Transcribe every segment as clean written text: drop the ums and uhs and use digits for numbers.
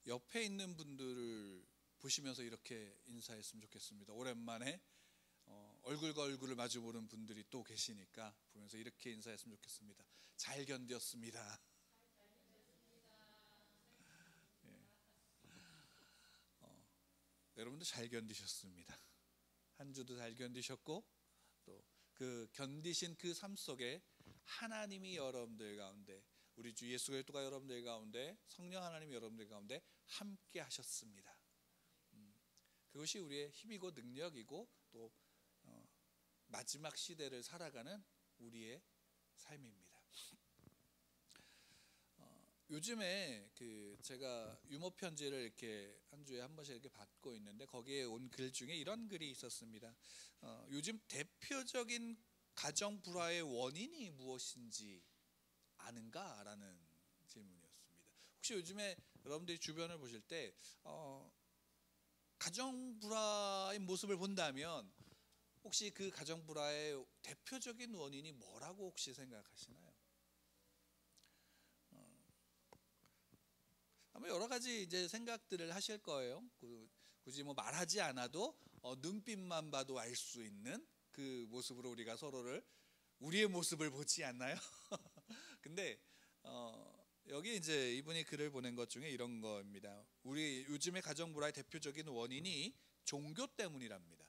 옆에 있는 분들을 보시면서 이렇게 인사했으면 좋겠습니다. 오랜만에 얼굴과 얼굴을 마주 보는 분들이 또 계시니까 보면서 이렇게 인사했으면 좋겠습니다. 잘 견뎠습니다. 예. 여러분도 잘 견디셨습니다. 한 주도 잘 견디셨고 또 그 견디신 그 삶 속에 하나님이 여러분들 가운데, 우리 주 예수 그리스도가 여러분들 가운데, 성령 하나님이 여러분들 가운데 함께 하셨습니다. 그것이 우리의 힘이고 능력이고 또 마지막 시대를 살아가는 우리의 삶입니다. 요즘에 제가 유머 편지를 이렇게 한 주에 한 번씩 이렇게 받고 있는데 거기에 온 글 중에 이런 글이 있었습니다. 요즘 대표적인 가정 불화의 원인이 무엇인지 아는가라는 질문이었습니다. 혹시 요즘에 여러분들이 주변을 보실 때 가정 불화의 모습을 본다면 혹시 그 가정 불화의 대표적인 원인이 뭐라고 혹시 생각하시나요? 아마 여러 가지 이제 생각들을 하실 거예요. 굳이 뭐 말하지 않아도 눈빛만 봐도 알 수 있는 그 모습으로 우리가 서로를, 우리의 모습을 보지 않나요? 근데 여기 이제 이분이 글을 보낸 것 중에 이런 겁니다. 우리 요즘의 가정 불화의 대표적인 원인이 종교 때문이랍니다.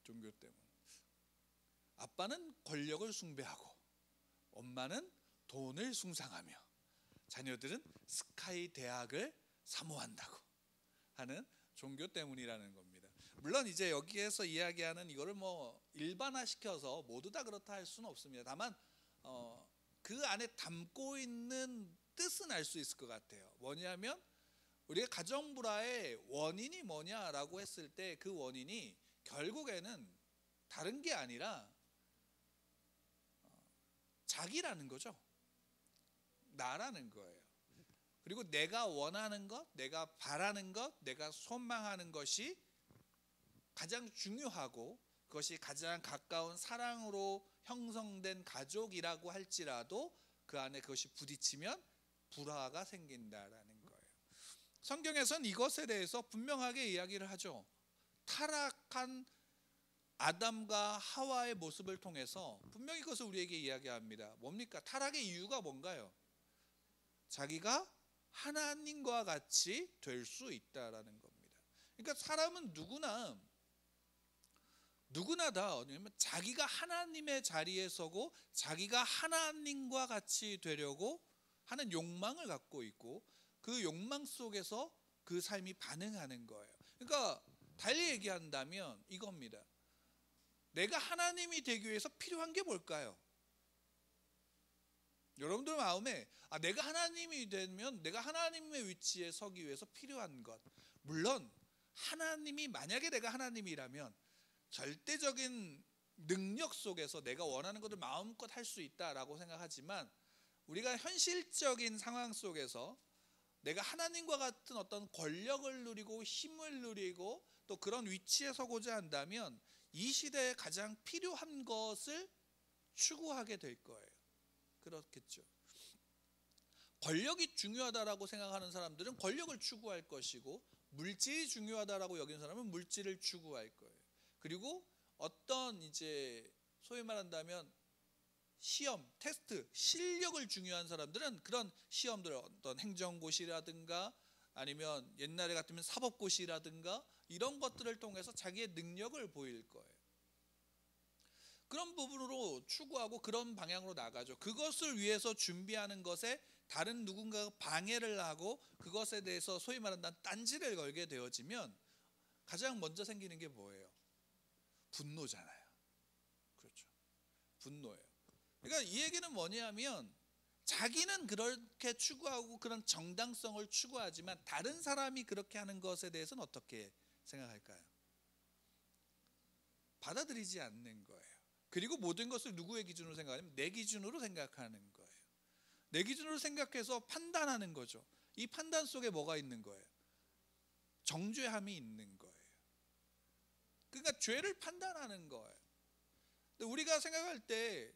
종교 때문. 아빠는 권력을 숭배하고 엄마는 돈을 숭상하며 자녀들은 스카이 대학을 사모한다고 하는 종교 때문이라는 겁니다. 물론 이제 여기에서 이야기하는 이거를 뭐 일반화시켜서 모두 다 그렇다 할 수는 없습니다. 다만 그 안에 담고 있는 뜻은 알 수 있을 것 같아요. 뭐냐면 우리가 가정 불화의 원인이 뭐냐라고 했을 때 그 원인이 결국에는 다른 게 아니라 자기라는 거죠. 나라는 거예요. 그리고 내가 원하는 것, 내가 바라는 것, 내가 소망하는 것이 가장 중요하고 그것이 가장 가까운 사랑으로 형성된 가족이라고 할지라도 그 안에 그것이 부딪히면 불화가 생긴다라는 거예요. 성경에서는 이것에 대해서 분명하게 이야기를 하죠. 타락한 아담과 하와의 모습을 통해서 분명히 그것을 우리에게 이야기합니다. 뭡니까? 타락의 이유가 뭔가요? 자기가 하나님과 같이 될 수 있다라는 겁니다. 그러니까 사람은 누구나 다 자기가 하나님의 자리에 서고 자기가 하나님과 같이 되려고 하는 욕망을 갖고 있고 그 욕망 속에서 그 삶이 반응하는 거예요. 그러니까 달리 얘기한다면 이겁니다. 내가 하나님이 되기 위해서 필요한 게 뭘까요? 여러분들 마음에 내가 하나님이 되면 내가 하나님의 위치에 서기 위해서 필요한 것, 물론 하나님이, 만약에 내가 하나님이라면 절대적인 능력 속에서 내가 원하는 것을 마음껏 할 수 있다라고 생각하지만 우리가 현실적인 상황 속에서 내가 하나님과 같은 어떤 권력을 누리고 힘을 누리고 또 그런 위치에 서고자 한다면 이 시대에 가장 필요한 것을 추구하게 될 거예요. 그렇겠죠. 권력이 중요하다라고 생각하는 사람들은 권력을 추구할 것이고 물질이 중요하다라고 여기는 사람은 물질을 추구할 거예요. 그리고 어떤 이제 소위 말한다면 시험, 테스트, 실력을 중요한 사람들은 그런 시험들, 어떤 행정고시라든가 아니면 옛날에 같으면 사법고시라든가 이런 것들을 통해서 자기의 능력을 보일 거예요. 그런 부분으로 추구하고 그런 방향으로 나가죠. 그것을 위해서 준비하는 것에 다른 누군가가 방해를 하고 그것에 대해서 소위 말한다는 딴지를 걸게 되어지면 가장 먼저 생기는 게 뭐예요? 분노잖아요. 그렇죠. 분노예요. 그러니까 이 얘기는 뭐냐면 자기는 그렇게 추구하고 그런 정당성을 추구하지만 다른 사람이 그렇게 하는 것에 대해서는 어떻게 생각할까요? 받아들이지 않는 거예요. 그리고 모든 것을 누구의 기준으로 생각하냐면 내 기준으로 생각하는 거예요. 내 기준으로 생각해서 판단하는 거죠. 이 판단 속에 뭐가 있는 거예요? 정죄함이 있는 거예요. 그러니까 죄를 판단하는 거예요. 근데 우리가 생각할 때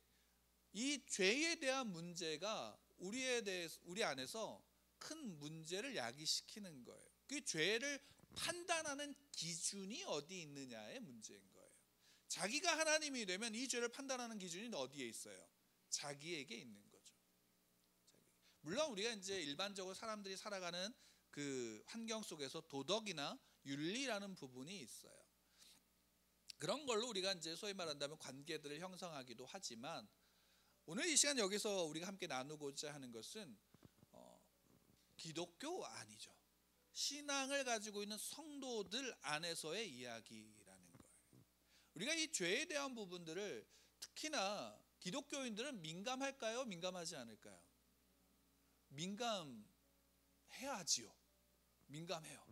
이 죄에 대한 문제가 우리 안에서 큰 문제를 야기시키는 거예요. 그 죄를 판단하는 기준이 어디 있느냐의 문제인 거예요. 자기가 하나님이 되면 이 죄를 판단하는 기준이 어디에 있어요? 자기에게 있는 거죠. 물론 우리가 이제 일반적으로 사람들이 살아가는 그 환경 속에서 도덕이나 윤리라는 부분이 있어요. 그런 걸로 우리가 이제 소위 말한다면 관계들을 형성하기도 하지만, 오늘 이 시간 여기서 우리가 함께 나누고자 하는 것은 기독교 아니죠. 신앙을 가지고 있는 성도들 안에서의 이야기라는 거예요. 우리가 이 죄에 대한 부분들을 특히나 기독교인들은 민감할까요? 민감하지 않을까요? 민감해야지요. 민감해요.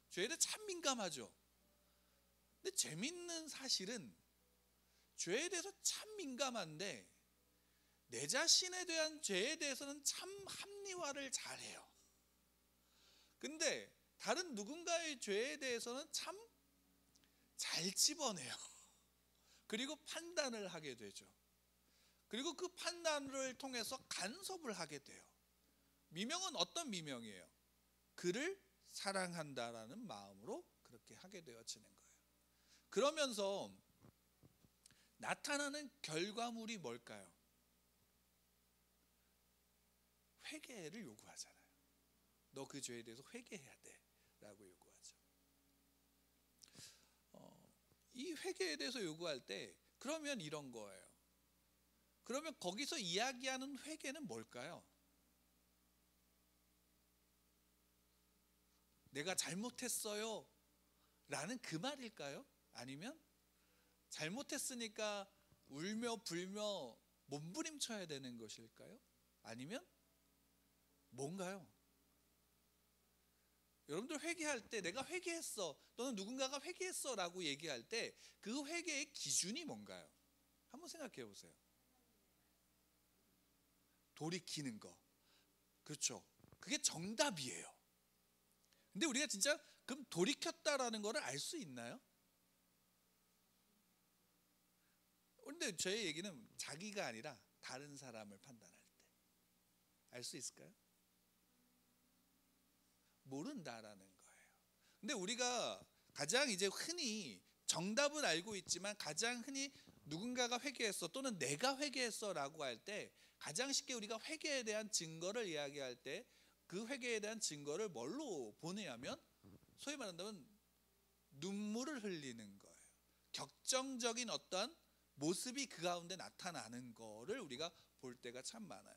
죄에 대해 참 민감하죠. 근데 재밌는 사실은 죄에 대해서 참 민감한데 내 자신에 대한 죄에 대해서는 참 합리화를 잘해요. 근데 다른 누군가의 죄에 대해서는 참 잘 집어내요. 그리고 판단을 하게 되죠. 그리고 그 판단을 통해서 간섭을 하게 돼요. 미명은 어떤 미명이에요? 그를 사랑한다라는 마음으로 그렇게 하게 되어지는 거예요. 그러면서 나타나는 결과물이 뭘까요? 회개를 요구하잖아요. 너 그 죄에 대해서 회개해야 돼 라고 요구하죠. 이 회개에 대해서 요구할 때 그러면 이런 거예요. 그러면 거기서 이야기하는 회개는 뭘까요? 내가 잘못했어요 라는 그 말일까요? 아니면 잘못했으니까 울며 불며 몸부림쳐야 되는 것일까요? 아니면 뭔가요? 여러분들 회개할 때 내가 회개했어 또는 누군가가 회개했어 라고 얘기할 때 그 회개의 기준이 뭔가요? 한번 생각해 보세요. 돌이키는 거. 그렇죠. 그게 정답이에요. 근데 우리가 진짜 그럼 돌이켰다라는 거를 알 수 있나요? 그런데 저의 얘기는 자기가 아니라 다른 사람을 판단할 때 알 수 있을까요? 모른다라는 거예요. 근데 우리가 가장 이제 흔히 정답은 알고 있지만 가장 흔히 누군가가 회개했어 또는 내가 회개했어 라고 할 때 가장 쉽게 우리가 회개에 대한 증거를 이야기할 때 그 회개에 대한 증거를 뭘로 보느냐면 소위 말한다면 눈물을 흘리는 거예요. 격정적인 어떠한 모습이 그 가운데 나타나는 거를 우리가 볼 때가 참 많아요.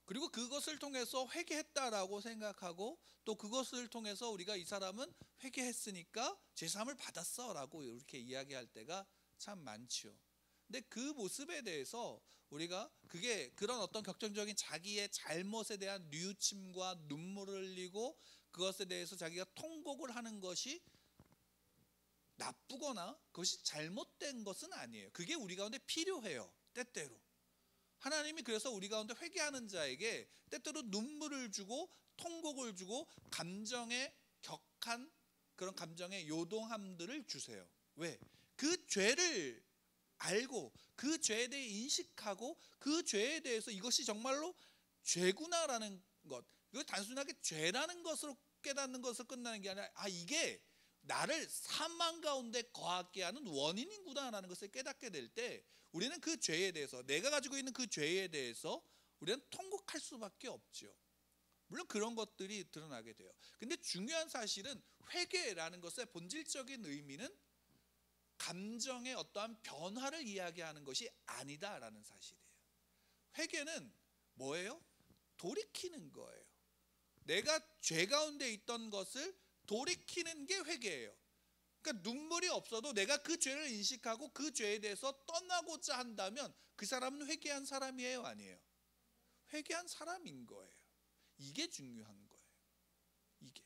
그리고 그것을 통해서 회개했다라고 생각하고 또 그것을 통해서 우리가 이 사람은 회개했으니까 제사함을 받았어 라고 이렇게 이야기할 때가 참 많죠. 근데 그 모습에 대해서 우리가 그게 그런 어떤 격정적인 자기의 잘못에 대한 뉘우침과 눈물을 흘리고 그것에 대해서 자기가 통곡을 하는 것이 나쁘거나 그것이 잘못된 것은 아니에요. 그게 우리 가운데 필요해요. 때때로 하나님이 그래서 우리 가운데 회개하는 자에게 때때로 눈물을 주고 통곡을 주고 감정의 격한 그런 감정의 요동함들을 주세요. 왜? 그 죄를 알고 그 죄에 대해 인식하고 그 죄에 대해서 이것이 정말로 죄구나라는 것, 이거 단순하게 죄라는 것으로 깨닫는 것으로 끝나는 게 아니라 이게 나를 사망 가운데 거하게 하는 원인이구나라는 것을 깨닫게 될 때 우리는 그 죄에 대해서 내가 가지고 있는 그 죄에 대해서 우리는 통곡할 수밖에 없죠. 물론 그런 것들이 드러나게 돼요. 근데 중요한 사실은 회개라는 것의 본질적인 의미는 감정의 어떠한 변화를 이야기하는 것이 아니다라는 사실이에요. 회개는 뭐예요? 돌이키는 거예요. 내가 죄 가운데 있던 것을 돌이키는 게 회개예요. 그러니까 눈물이 없어도 내가 그 죄를 인식하고 그 죄에 대해서 떠나고자 한다면 그 사람은 회개한 사람이에요, 아니에요? 회개한 사람인 거예요. 이게 중요한 거예요. 이게.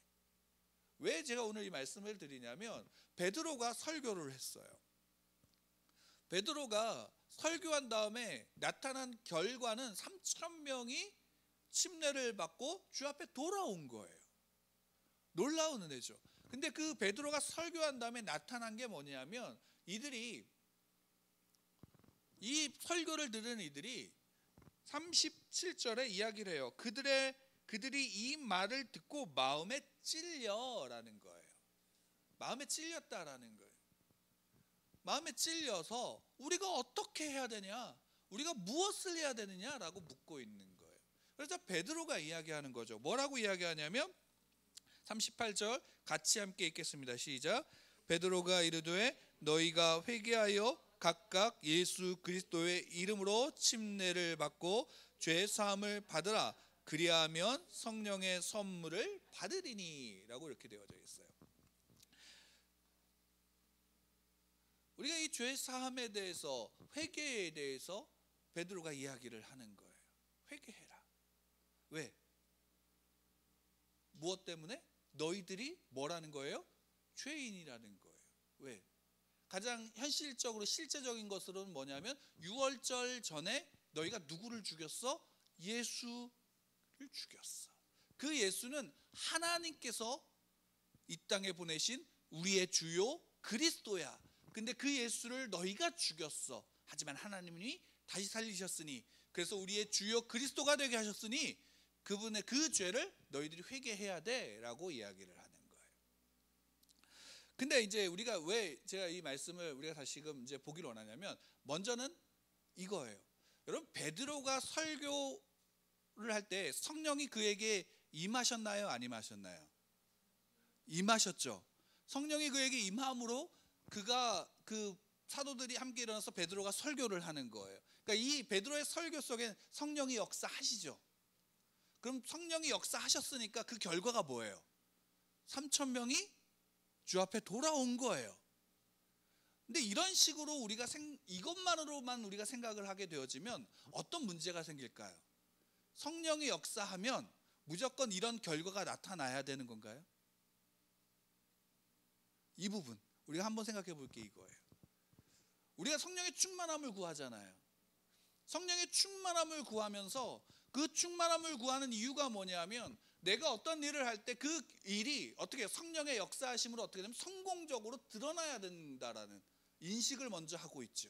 왜 제가 오늘 이 말씀을 드리냐면 베드로가 설교를 했어요. 베드로가 설교한 다음에 나타난 결과는 3,000명이 침례를 받고 주 앞에 돌아온 거예요. 놀라운 은혜죠. 근데 그 베드로가 설교한 다음에 나타난 게 뭐냐면 이들이 이 설교를 들은 이들이 37절에 이야기를 해요. 그들이 이 말을 듣고 마음에 찔려라는 거예요. 마음에 찔렸다라는 거예요. 마음에 찔려서 우리가 어떻게 해야 되냐, 우리가 무엇을 해야 되느냐라고 묻고 있는 거예요. 그래서 베드로가 이야기하는 거죠. 뭐라고 이야기하냐면 38절 같이 함께 읽겠습니다. 시작. 베드로가 이르되 너희가 회개하여 각각 예수 그리스도의 이름으로 침례를 받고 죄 사함을 받으라. 그리하면 성령의 선물을 받으리니 라고 이렇게 되어져 있어요. 우리가 이 죄 사함에 대해서, 회개에 대해서 베드로가 이야기를 하는 거예요. 회개해라. 왜? 무엇 때문에? 너희들이 뭐라는 거예요? 죄인이라는 거예요. 왜? 가장 현실적으로 실제적인 것으로는 뭐냐면 6월절 전에 너희가 누구를 죽였어? 예수를 죽였어. 그 예수는 하나님께서 이 땅에 보내신 우리의 주요 그리스도야. 근데 그 예수를 너희가 죽였어. 하지만 하나님이 다시 살리셨으니, 그래서 우리의 주요 그리스도가 되게 하셨으니 그분의 그 죄를 너희들이 회개해야 돼 라고 이야기를 하는 거예요. 근데 이제 우리가 왜 제가 이 말씀을 우리가 다시금 이제 보기를 원하냐면, 먼저는 이거예요. 여러분, 베드로가 설교를 할 때 성령이 그에게 임하셨나요? 안 임하셨나요? 임하셨죠. 성령이 그에게 임함으로 그 사도들이 함께 일어나서 베드로가 설교를 하는 거예요. 그러니까 이 베드로의 설교 속에 성령이 역사하시죠. 그럼 성령이 역사하셨으니까 그 결과가 뭐예요? 3,000명이 주 앞에 돌아온 거예요. 근데 이런 식으로 우리가 이것만으로만 우리가 생각을 하게 되어지면 어떤 문제가 생길까요? 성령이 역사하면 무조건 이런 결과가 나타나야 되는 건가요? 이 부분 우리가 한번 생각해 볼 게 이거예요. 우리가 성령의 충만함을 구하잖아요. 성령의 충만함을 구하면서 그 충만함을 구하는 이유가 뭐냐면, 내가 어떤 일을 할 때 그 일이 어떻게 성령의 역사하심으로 어떻게 되면 성공적으로 드러나야 된다라는 인식을 먼저 하고 있죠.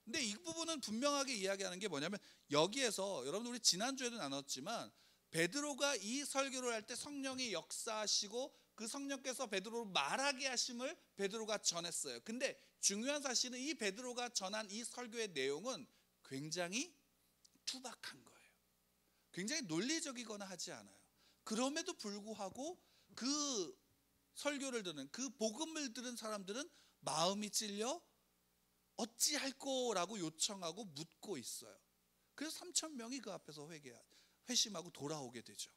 근데 이 부분은 분명하게 이야기하는 게 뭐냐면, 여기에서 여러분 우리 지난주에도 나눴지만 베드로가 이 설교를 할 때 성령이 역사하시고 그 성령께서 베드로를 말하게 하심을 베드로가 전했어요. 근데 중요한 사실은 이 베드로가 전한 이 설교의 내용은 굉장히 투박한 거예요. 굉장히 논리적이거나 하지 않아요. 그럼에도 불구하고 그 설교를 듣는, 그 복음을 들은 사람들은 마음이 찔려 어찌할꼬라고 요청하고 묻고 있어요. 그래서 3,000명이 그 앞에서 회심하고 돌아오게 되죠.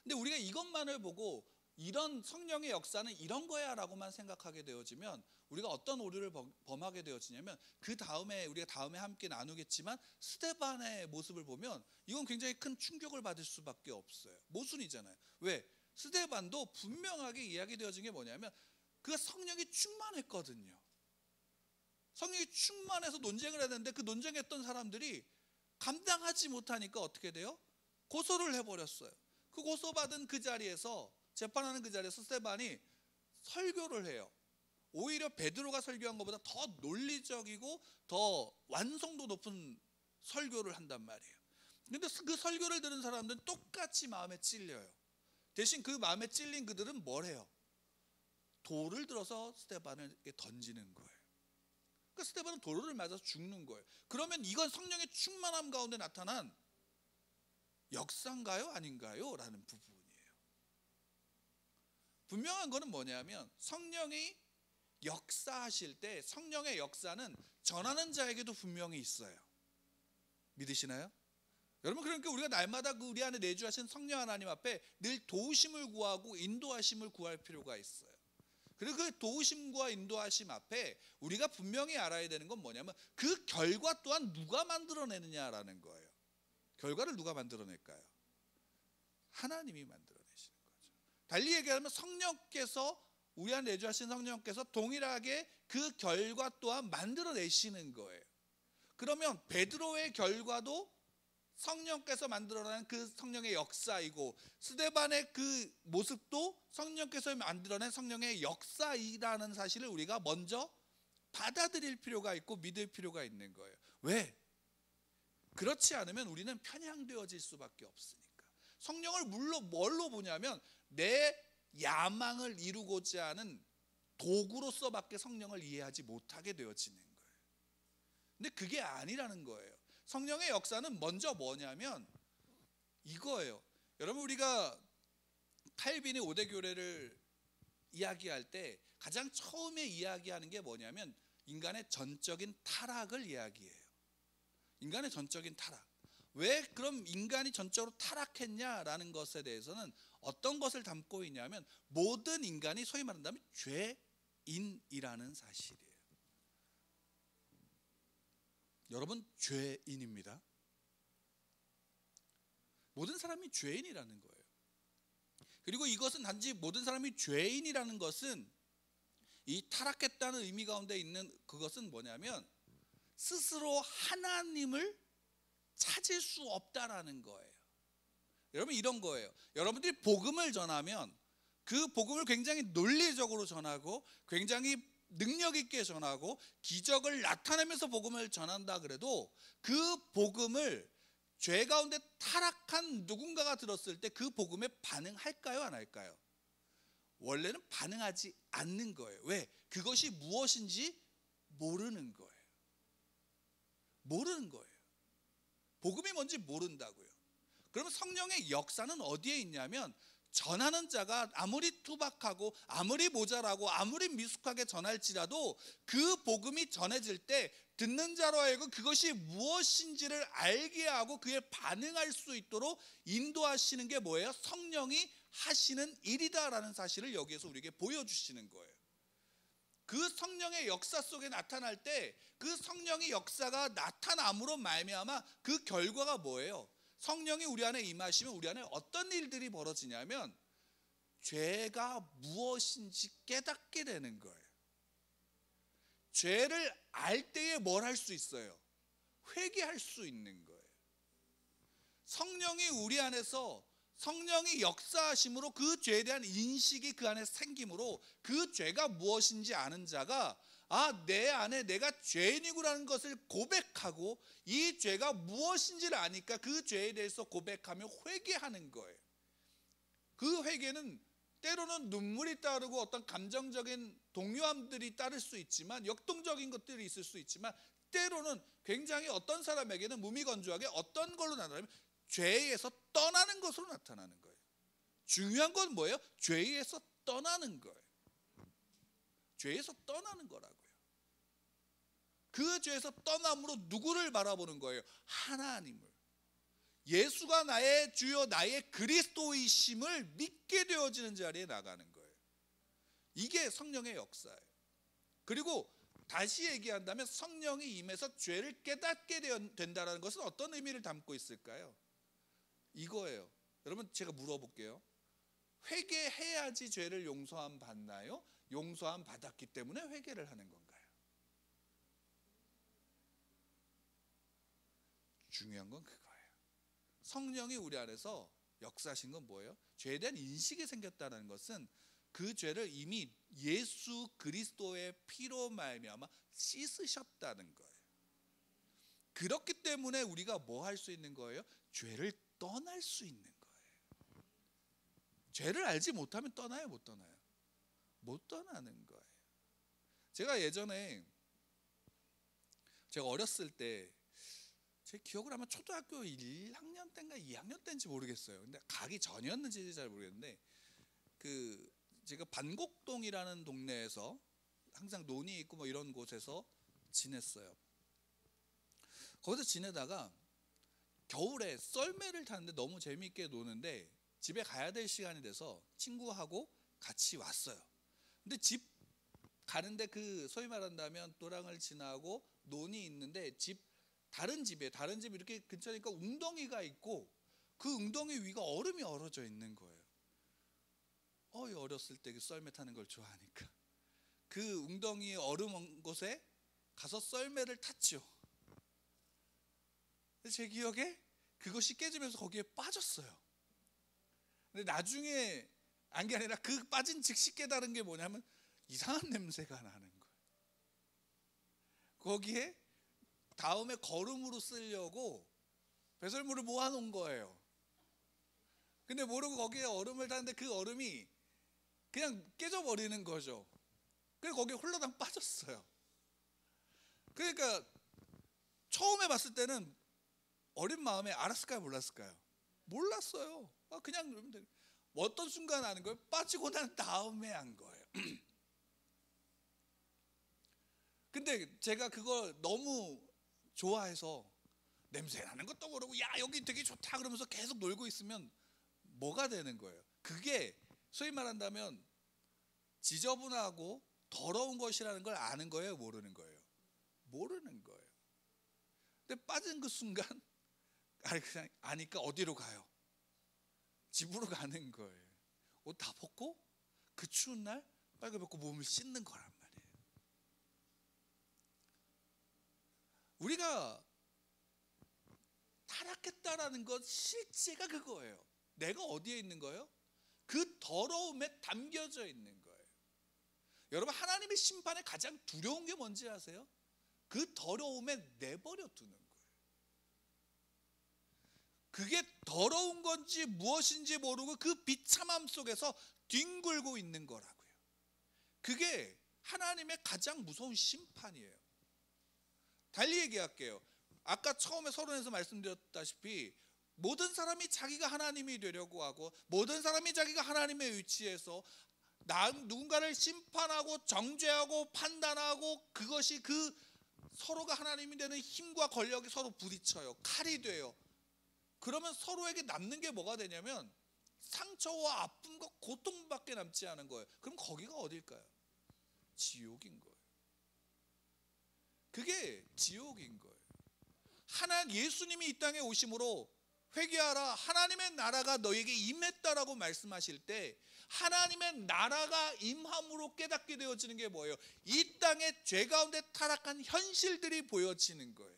근데 우리가 이것만을 보고 이런 성령의 역사는 이런 거야 라고만 생각하게 되어지면 우리가 어떤 오류를 범하게 되어지냐면, 그 다음에 우리가 다음에 함께 나누겠지만 스데반의 모습을 보면 이건 굉장히 큰 충격을 받을 수밖에 없어요. 모순이잖아요. 왜? 스데반도 분명하게 이야기되어진 게 뭐냐면 그가 성령이 충만했거든요. 성령이 충만해서 논쟁을 해야 되는데 그 논쟁했던 사람들이 감당하지 못하니까 어떻게 돼요? 고소를 해버렸어요. 그 고소받은 그 자리에서, 재판하는 그 자리에서 스데반이 설교를 해요. 오히려 베드로가 설교한 것보다 더 논리적이고 더 완성도 높은 설교를 한단 말이에요. 근데 그 설교를 들은 사람들은 똑같이 마음에 찔려요. 대신 그 마음에 찔린 그들은 뭘 해요? 돌을 들어서 스데반을 던지는 거예요. 그러니까 스데반은 돌을 맞아서 죽는 거예요. 그러면 이건 성령의 충만함 가운데 나타난 역사인가요? 아닌가요? 라는 부분이에요. 분명한 거는 뭐냐면, 성령이 역사하실 때 성령의 역사는 전하는 자에게도 분명히 있어요. 믿으시나요? 여러분, 그러니까 우리가 날마다 그 우리 안에 내주하신 성령 하나님 앞에 늘 도우심을 구하고 인도하심을 구할 필요가 있어요. 그리고 그 도우심과 인도하심 앞에 우리가 분명히 알아야 되는 건 뭐냐면, 그 결과 또한 누가 만들어내느냐라는 거예요. 결과를 누가 만들어낼까요? 하나님이 만들어내시는 거죠. 달리 얘기하면 성령께서, 우리 안에 내주하신 성령께서 동일하게 그 결과 또한 만들어내시는 거예요. 그러면 베드로의 결과도 성령께서 만들어낸 그 성령의 역사이고, 스데반의 그 모습도 성령께서 만들어낸 성령의 역사이라는 사실을 우리가 먼저 받아들일 필요가 있고 믿을 필요가 있는 거예요. 왜? 그렇지 않으면 우리는 편향되어질 수밖에 없으니까. 성령을 뭘로 보냐면 내 야망을 이루고자 하는 도구로서밖에 성령을 이해하지 못하게 되어지는 거예요. 근데 그게 아니라는 거예요. 성령의 역사는 먼저 뭐냐면 이거예요. 여러분, 우리가 칼빈의 5대 교례를 이야기할 때 가장 처음에 이야기하는 게 뭐냐면 인간의 전적인 타락을 이야기해요. 인간의 전적인 타락. 왜 그럼 인간이 전적으로 타락했냐라는 것에 대해서는 어떤 것을 담고 있냐면 모든 인간이 소위 말한다면 죄인이라는 사실이에요. 여러분, 죄인입니다. 모든 사람이 죄인이라는 거예요. 그리고 이것은 단지 모든 사람이 죄인이라는 것은 이 타락했다는 의미 가운데 있는 그것은 뭐냐면 스스로 하나님을 찾을 수 없다라는 거예요. 여러분, 이런 거예요. 여러분들이 복음을 전하면 그 복음을 굉장히 논리적으로 전하고 굉장히 능력 있게 전하고 기적을 나타내면서 복음을 전한다 그래도 그 복음을 죄 가운데 타락한 누군가가 들었을 때 그 복음에 반응할까요, 안 할까요? 원래는 반응하지 않는 거예요. 왜? 그것이 무엇인지 모르는 거예요. 모르는 거예요. 복음이 뭔지 모른다고요. 그러면 성령의 역사는 어디에 있냐면 전하는 자가 아무리 투박하고 아무리 모자라고 아무리 미숙하게 전할지라도 그 복음이 전해질 때 듣는 자로 하여금 그것이 무엇인지를 알게 하고 그에 반응할 수 있도록 인도하시는 게 뭐예요? 성령이 하시는 일이다라는 사실을 여기에서 우리에게 보여주시는 거예요. 그 성령의 역사 속에 나타날 때 그 성령의 역사가 나타남으로 말미암아 그 결과가 뭐예요? 성령이 우리 안에 임하시면 우리 안에 어떤 일들이 벌어지냐면 죄가 무엇인지 깨닫게 되는 거예요. 죄를 알 때에 뭘 할 수 있어요? 회개할 수 있는 거예요. 성령이 우리 안에서 성령이 역사하심으로 그 죄에 대한 인식이 그 안에 생김으로 그 죄가 무엇인지 아는 자가 내 안에 내가 죄인이구라는 것을 고백하고 이 죄가 무엇인지를 아니까 그 죄에 대해서 고백하며 회개하는 거예요. 그 회개는 때로는 눈물이 따르고 어떤 감정적인 동요함들이 따를 수 있지만 역동적인 것들이 있을 수 있지만 때로는 굉장히 어떤 사람에게는 무미건조하게 어떤 걸로 나타나면 죄에서 떠나는 것으로 나타나는 거예요. 중요한 건 뭐예요? 죄에서 떠나는 거예요. 죄에서 떠나는 거라고요. 그 죄에서 떠남으로 누구를 바라보는 거예요? 하나님을. 예수가 나의 주요 나의 그리스도이심을 믿게 되어지는 자리에 나가는 거예요. 이게 성령의 역사예요. 그리고 다시 얘기한다면 성령이 임해서 죄를 깨닫게 된다는 것은 어떤 의미를 담고 있을까요? 이거예요. 여러분, 제가 물어볼게요. 회개해야지 죄를 용서함 받나요? 용서함 받았기 때문에 회개를 하는 건가요? 중요한 건 그거예요. 성령이 우리 안에서 역사하신 건 뭐예요? 죄에 대한 인식이 생겼다는 것은 그 죄를 이미 예수 그리스도의 피로 말미암아 씻으셨다는 거예요. 그렇기 때문에 우리가 뭐 할 수 있는 거예요? 죄를 떠날 수 있는 거예요. 죄를 알지 못하면 떠나요, 못 떠나요? 못 떠나는 거예요. 제가 예전에 제가 어렸을 때 제 기억을 아마 초등학교 1학년 때인가 2학년 때인지 모르겠어요. 근데 가기 전이었는지 잘 모르겠는데 제가 반곡동이라는 동네에서 항상 논이 있고 뭐 이런 곳에서 지냈어요. 거기서 지내다가 겨울에 썰매를 타는데 너무 재미있게 노는데 집에 가야 될 시간이 돼서 친구하고 같이 왔어요. 근데 집 가는데 그 소위 말한다면 도랑을 지나고 논이 있는데 다른 집이 이렇게 근처니까 웅덩이가 있고 그 웅덩이 위가 얼음이 얼어져 있는 거예요. 어렸을 때 그 썰매 타는 걸 좋아하니까 그 웅덩이 얼음 온 곳에 가서 썰매를 탔죠. 제 기억에 그것이 깨지면서 거기에 빠졌어요. 근데 나중에 안 게 아니라 그 빠진 즉시 깨달은 게 뭐냐면 이상한 냄새가 나는 거예요. 거기에 다음에 걸음으로 쓰려고 배설물을 모아놓은 거예요. 근데 모르고 거기에 얼음을 탔는데 그 얼음이 그냥 깨져버리는 거죠. 그래서 거기에 홀라당 빠졌어요. 그러니까 처음에 봤을 때는 어린 마음에 알았을까요, 몰랐을까요? 몰랐어요. 그냥 어떤 순간 아는 거예요? 빠지고 난 다음에 안 거예요. 근데 제가 그걸 너무 좋아해서 냄새 나는 것도 모르고 야 여기 되게 좋다 그러면서 계속 놀고 있으면 뭐가 되는 거예요? 그게 소위 말한다면 지저분하고 더러운 것이라는 걸 아는 거예요, 모르는 거예요? 모르는 거예요. 근데 빠진 그 순간 그냥 아니까 어디로 가요? 집으로 가는 거예요. 옷 다 벗고 그 추운 날 빨개 벗고 몸을 씻는 거란 말이에요. 우리가 타락했다라는 것 실제가 그거예요. 내가 어디에 있는 거예요? 그 더러움에 담겨져 있는 거예요. 여러분, 하나님의 심판에 가장 두려운 게 뭔지 아세요? 그 더러움에 내버려 두는 거예요. 그게 더러운 건지 무엇인지 모르고 그 비참함 속에서 뒹굴고 있는 거라고요. 그게 하나님의 가장 무서운 심판이에요. 달리 얘기할게요. 아까 처음에 서론에서 말씀드렸다시피 모든 사람이 자기가 하나님이 되려고 하고 모든 사람이 자기가 하나님의 위치에서 누군가를 심판하고 정죄하고 판단하고 그것이 그 서로가 하나님이 되는 힘과 권력이 서로 부딪혀요. 칼이 돼요. 그러면 서로에게 남는 게 뭐가 되냐면 상처와 아픔과 고통밖에 남지 않은 거예요. 그럼 거기가 어딜까요? 지옥인 거예요. 그게 지옥인 거예요. 예수님이 이 땅에 오심으로 회개하라, 하나님의 나라가 너에게 임했다라고 말씀하실 때 하나님의 나라가 임함으로 깨닫게 되어지는 게 뭐예요? 이 땅에 죄 가운데 타락한 현실들이 보여지는 거예요.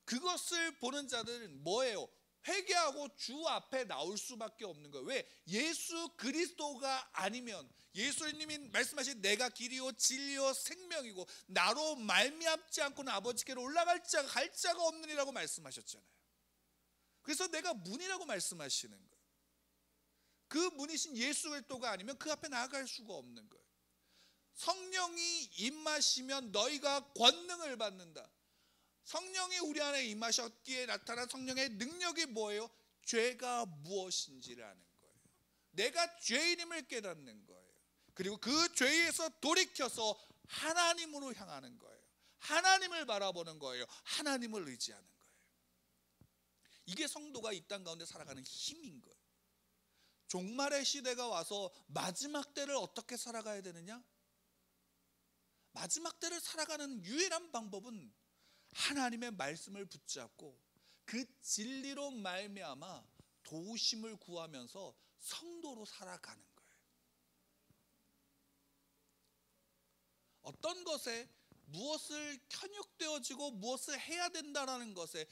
그것을 보는 자들은 뭐예요? 회개하고 주 앞에 나올 수밖에 없는 거예요. 왜? 예수 그리스도가 아니면, 예수님이 말씀하신 내가 길이요 진리요 생명이고 나로 말미암지 않고는 아버지께로 올라갈 자가 갈 자가 없느니라고 말씀하셨잖아요. 그래서 내가 문이라고 말씀하시는 거예요. 그 문이신 예수 그리스도가 아니면 그 앞에 나아갈 수가 없는 거예요. 성령이 임하시면 너희가 권능을 받는다. 성령이 우리 안에 임하셨기에 나타난 성령의 능력이 뭐예요? 죄가 무엇인지를 아는 거예요. 내가 죄인임을 깨닫는 거예요. 그리고 그 죄에서 돌이켜서 하나님으로 향하는 거예요. 하나님을 바라보는 거예요. 하나님을 의지하는 거예요. 이게 성도가 이 땅 가운데 살아가는 힘인 거예요. 종말의 시대가 와서 마지막 때를 어떻게 살아가야 되느냐? 마지막 때를 살아가는 유일한 방법은 하나님의 말씀을 붙잡고 그 진리로 말미암아 도우심을 구하면서 성도로 살아가는 거예요. 어떤 것에 무엇을 현혹되어지고 무엇을 해야 된다라는 것에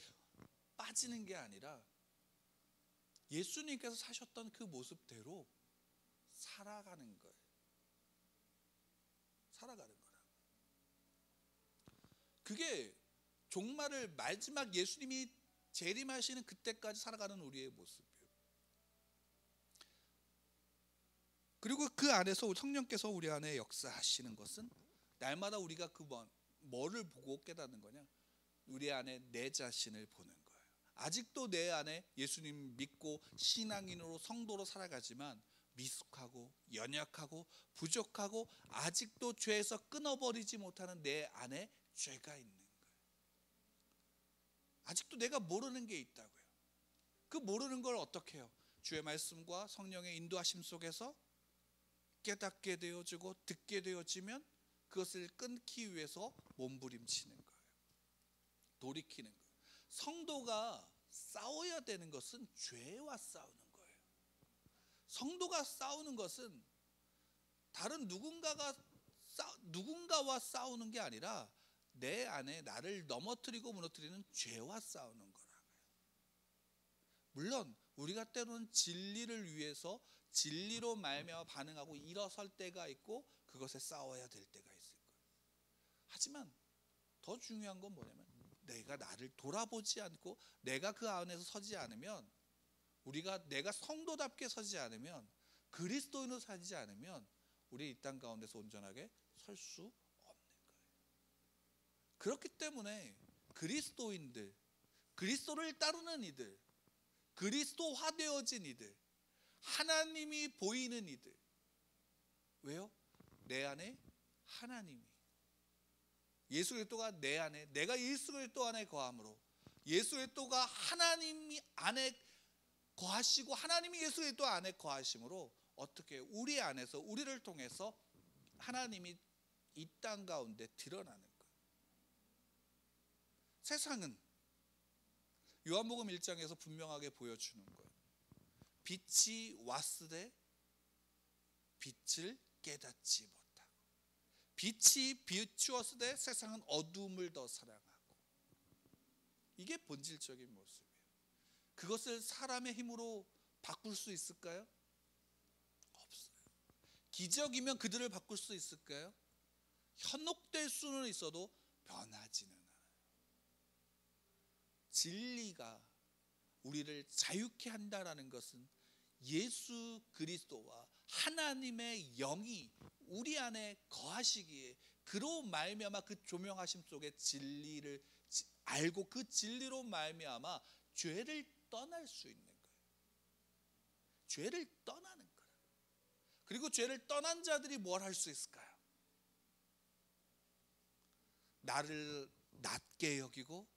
빠지는 게 아니라 예수님께서 사셨던 그 모습대로 살아가는 거예요. 살아가는 거라. 그게 종말을 마지막 예수님이 재림하시는 그때까지 살아가는 우리의 모습이에요. 그리고 그 안에서 성령께서 우리 안에 역사하시는 것은 날마다 우리가 뭐를 보고 깨닫는 거냐? 우리 안에 내 자신을 보는 거예요. 아직도 내 안에 예수님 믿고 신앙인으로 성도로 살아가지만 미숙하고 연약하고 부족하고 아직도 죄에서 끊어버리지 못하는 내 안에 죄가 있는 거예요. 아직도 내가 모르는 게 있다고요. 그 모르는 걸 어떻게 해요? 주의 말씀과 성령의 인도하심 속에서 깨닫게 되어지고 듣게 되어지면 그것을 끊기 위해서 몸부림치는 거예요. 돌이키는 거예요. 성도가 싸워야 되는 것은 죄와 싸우는 거예요. 성도가 싸우는 것은 다른 누군가와 싸우는 게 아니라 내 안에 나를 넘어뜨리고 무너뜨리는 죄와 싸우는 거라고요. 물론 우리가 때로는 진리를 위해서 진리로 말미암아 반응하고 일어설 때가 있고 그것에 싸워야 될 때가 있을 거예요. 하지만 더 중요한 건 뭐냐면 내가 나를 돌아보지 않고 내가 그 안에서 서지 않으면, 내가 성도답게 서지 않으면, 그리스도인으로 살지 않으면 우리 이 땅 가운데서 온전하게 설 수 없는 거예요. 그렇기 때문에 그리스도인들, 그리스도를 따르는 이들, 그리스도화 되어진 이들, 하나님이 보이는 이들. 왜요? 내 안에 하나님이, 예수 그리스도가 내 안에, 내가 예수 그리스도 안에 거함으로, 예수 그리스도가 하나님이 안에 거하시고 하나님이 예수 그리스도 안에 거하심으로 어떻게 우리 안에서, 우리를 통해서 하나님이 이 땅 가운데 드러나는 거예요. 세상은 요한복음 1장에서 분명하게 보여주는 거예요. 빛이 왔으되 빛을 깨닫지 못하고, 빛이 비추었으되 세상은 어둠을 더 사랑하고. 이게 본질적인 모습이에요. 그것을 사람의 힘으로 바꿀 수 있을까요? 없어요. 기적이면 그들을 바꿀 수 있을까요? 현혹될 수는 있어도 변하지는 않아요. 진리가 우리를 자유케 한다라는 것은 예수 그리스도와 하나님의 영이 우리 안에 거하시기에, 그로 말미암아 그 조명하심 속에 진리를 알고 그 진리로 말미암아 죄를 떠날 수 있는 거예요. 죄를 떠나는 거예요. 그리고 죄를 떠난 자들이 뭘 할 수 있을까요? 나를 낮게 여기고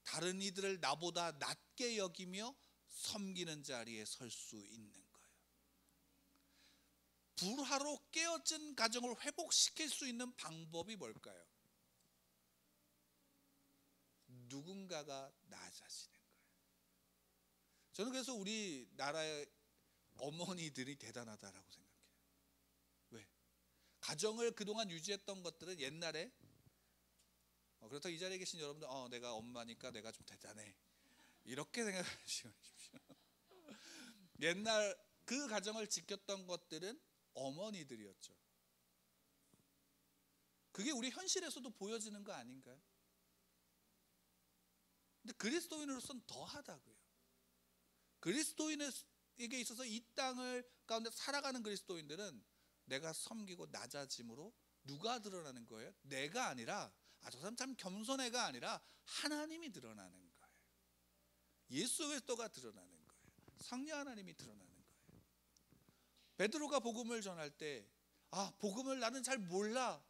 다른 이들을 나보다 낮게 여기며 섬기는 자리에 설 수 있는 거예요. 불화로 깨어진 가정을 회복시킬 수 있는 방법이 뭘까요? 누군가가 낮아지는 거예요. 저는 그래서 우리나라의 어머니들이 대단하다라고 생각해요. 왜? 가정을 그동안 유지했던 것들은 옛날에, 그렇다고 이 자리에 계신 여러분들, 내가 엄마니까 내가 좀 대단해, 이렇게 생각하시고 싶죠. 옛날 그 가정을 지켰던 것들은 어머니들이었죠. 그게 우리 현실에서도 보여지는 거 아닌가요? 근데 그리스도인으로서는 더하다고요. 그리스도인에게 있어서 이 땅을 가운데 살아가는 그리스도인들은 내가 섬기고 낮아짐으로 누가 드러나는 거예요? 내가 아니라, 저 사람 참 겸손해가 아니라 하나님이 드러나는 거예요. 예수 그리스도가 드러나는 거예요. 성령 하나님이 드러나는 거예요. 베드로가 복음을 전할 때, 복음을 나는 잘 몰라.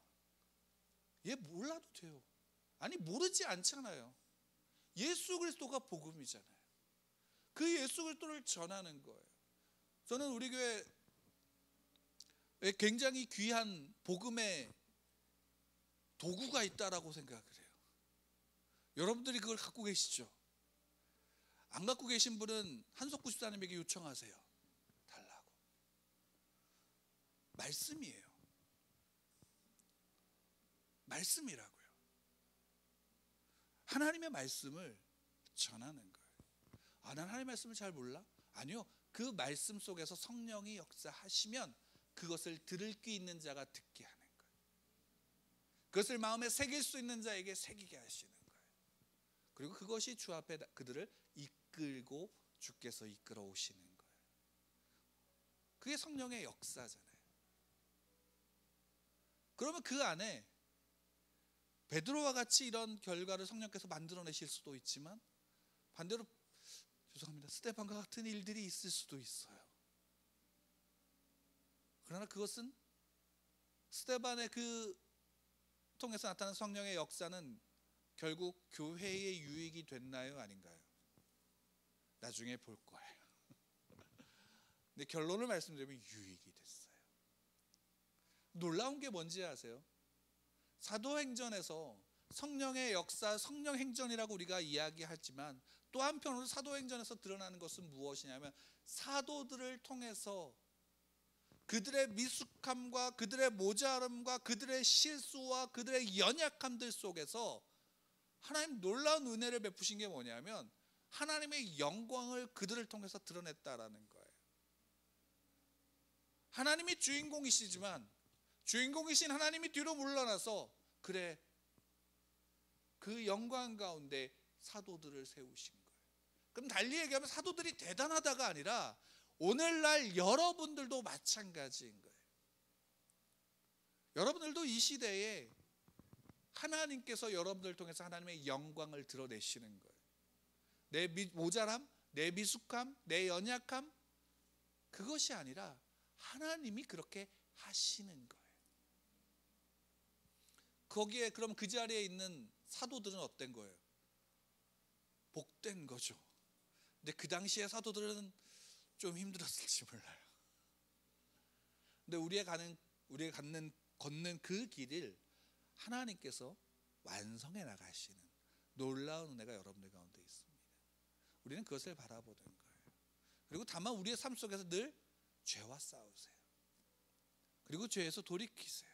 얘 몰라도 돼요. 아니, 모르지 않잖아요. 예수 그리스도가 복음이잖아요. 그 예수 그리스도를 전하는 거예요. 저는 우리 교회에 굉장히 귀한 복음의 도구가 있다라고 생각을 해요. 여러분들이 그걸 갖고 계시죠? 안 갖고 계신 분은 한석구 집사님에게 요청하세요. 달라고. 말씀이에요. 말씀이라고요. 하나님의 말씀을 전하는 거예요. 난 하나님의 말씀을 잘 몰라? 아니요. 그 말씀 속에서 성령이 역사하시면 그것을 들을 귀 있는 자가 듣게 하는 거예요. 그것을 마음에 새길 수 있는 자에게 새기게 하시는 거예요. 그리고 그것이 주 앞에 그들을 이끌고 주께서 이끌어 오시는 거예요. 그게 성령의 역사잖아요. 그러면 그 안에 베드로와 같이 이런 결과를 성령께서 만들어내실 수도 있지만, 반대로 죄송합니다, 스데반과 같은 일들이 있을 수도 있어요. 그러나 그것은 스데반의 그 통해서 나타난 성령의 역사는 결국 교회의 유익이 됐나요? 아닌가요? 나중에 볼 거예요. 근데 결론을 말씀드리면 유익이 됐어요. 놀라운 게 뭔지 아세요? 사도행전에서 성령의 역사, 성령행전이라고 우리가 이야기하지만, 또 한편으로 사도행전에서 드러나는 것은 무엇이냐면, 사도들을 통해서 그들의 미숙함과 그들의 모자람과 그들의 실수와 그들의 연약함들 속에서 하나님 놀라운 은혜를 베푸신 게 뭐냐면, 하나님의 영광을 그들을 통해서 드러냈다라는 거예요. 하나님이 주인공이시지만 주인공이신 하나님이 뒤로 물러나서, 그래, 그 영광 가운데 사도들을 세우신 거예요. 그럼 달리 얘기하면 사도들이 대단하다가 아니라 오늘날 여러분들도 마찬가지인 거예요. 여러분들도 이 시대에 하나님께서 여러분들을 통해서 하나님의 영광을 드러내시는 거예요. 내 모자람, 내 미숙함, 내 연약함, 그것이 아니라 하나님이 그렇게 하시는 거예요. 거기에 그럼 그 자리에 있는 사도들은 어떤 거예요? 복된 거죠. 근데 그 당시에 사도들은 좀 힘들었을지 몰라요. 근데 우리가 걷는 그 길을 하나님께서 완성해 나가시는 놀라운 은혜가 여러분들 가운데 있습니다. 우리는 그것을 바라보는 거예요. 그리고 다만 우리의 삶 속에서 늘 죄와 싸우세요. 그리고 죄에서 돌이키세요.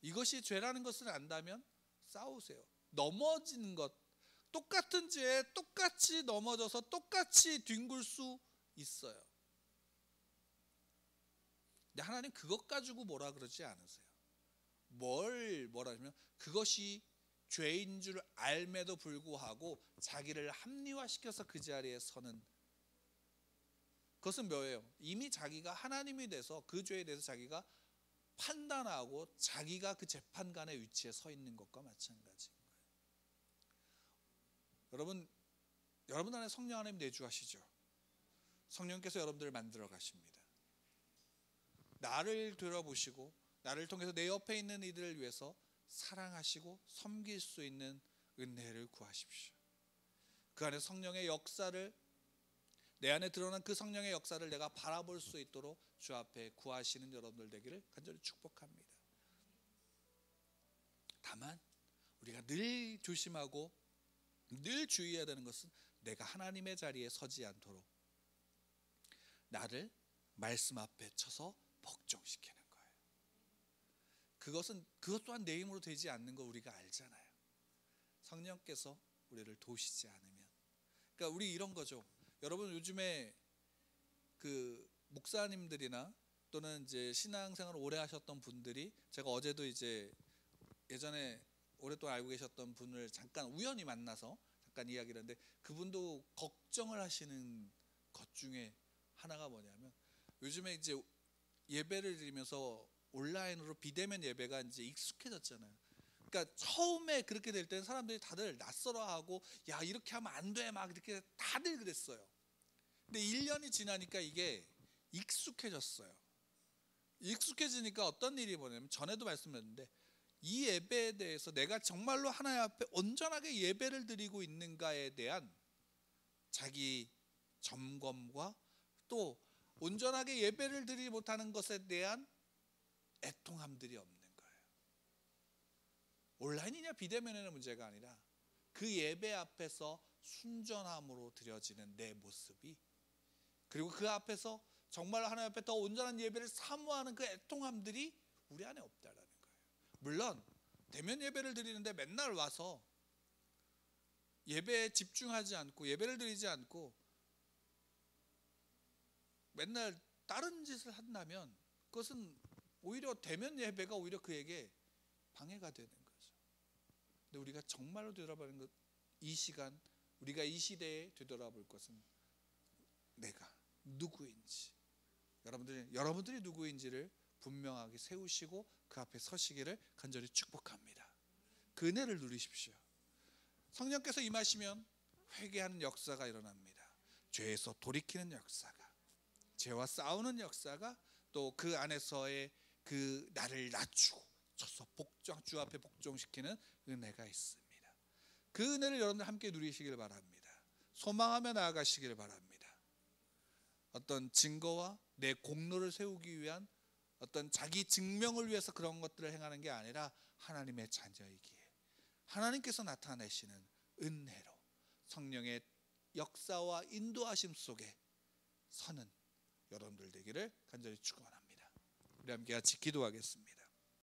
이것이 죄라는 것을 안다면 싸우세요. 넘어지는 것, 똑같은 죄에 똑같이 넘어져서 똑같이 뒹굴 수 있어요. 근데 하나님 그것 가지고 뭐라 그러지 않으세요. 뭐라 하면 그것이 죄인 줄 알매도 불구하고 자기를 합리화시켜서 그 자리에 서는, 그것은 뭐예요? 이미 자기가 하나님이 돼서 그 죄에 대해서 자기가 판단하고 자기가 그 재판관의 위치에 서 있는 것과 마찬가지인 거예요. 여러분 안에 성령 하나님 내주하시죠. 성령께서 여러분들을 만들어 가십니다. 나를 돌아보시고 나를 통해서 내 옆에 있는 이들을 위해서 사랑하시고 섬길 수 있는 은혜를 구하십시오. 그 안에 성령의 역사를, 내 안에 드러난 그 성령의 역사를 내가 바라볼 수 있도록 주 앞에 구하시는 여러분들 되기를 간절히 축복합니다. 다만 우리가 늘 조심하고 늘 주의해야 되는 것은 내가 하나님의 자리에 서지 않도록 나를 말씀 앞에 쳐서 복종시키는 거예요. 그것 또한 내 힘으로 되지 않는 거 우리가 알잖아요. 성령께서 우리를 도우시지 않으면. 그러니까 우리 이런 거죠. 여러분 요즘에 그 목사님들이나 또는 이제 신앙생활을 오래 하셨던 분들이, 제가 어제도 이제 예전에 오랫동안 알고 계셨던 분을 잠깐 우연히 만나서 잠깐 이야기를 했는데, 그분도 걱정을 하시는 것 중에 하나가 뭐냐면, 요즘에 이제 예배를 드리면서 온라인으로 비대면 예배가 이제 익숙해졌잖아요. 그러니까 처음에 그렇게 될 때는 사람들이 다들 낯설어하고 야 이렇게 하면 안 돼 막 이렇게 다들 그랬어요. 근데 1년이 지나니까 이게 익숙해졌어요. 익숙해지니까 어떤 일이 뭐냐면, 전에도 말씀드렸는데 이 예배에 대해서 내가 정말로 하나님 앞에 온전하게 예배를 드리고 있는가에 대한 자기 점검과 또 온전하게 예배를 드리지 못하는 것에 대한 애통함들이 없는 거예요. 온라인이냐 비대면이냐 문제가 아니라 그 예배 앞에서 순전함으로 드려지는 내 모습이, 그리고 그 앞에서 정말 하나님 앞에 더 온전한 예배를 사모하는 그 애통함들이 우리 안에 없다라는 거예요. 물론 대면 예배를 드리는데 맨날 와서 예배에 집중하지 않고 예배를 드리지 않고 맨날 다른 짓을 한다면 그것은 오히려 대면 예배가 오히려 그에게 방해가 되는 거죠. 근데 우리가 정말로 되돌아보는 것, 이 시간 우리가 이 시대에 되돌아볼 것은 내가 누구인지, 여러분들이 누구인지를 분명하게 세우시고 그 앞에 서시기를 간절히 축복합니다. 그 은혜를 누리십시오. 성령께서 임하시면 회개하는 역사가 일어납니다. 죄에서 돌이키는 역사가, 죄와 싸우는 역사가, 또 그 안에서의 그 나를 낮추고 쳐서 주 앞에 복종시키는 은혜가 있습니다. 그 은혜를 여러분들 함께 누리시길 바랍니다. 소망하며 나아가시길 바랍니다. 어떤 증거와 내 공로를 세우기 위한 어떤 자기 증명을 위해서 그런 것들을 행하는 게 아니라 하나님의 자녀이기에 하나님께서 나타내시는 은혜로 성령의 역사와 인도하심 속에 서는 여러분들 되기를 간절히 축원합니다. 우리 함께 같이 기도하겠습니다.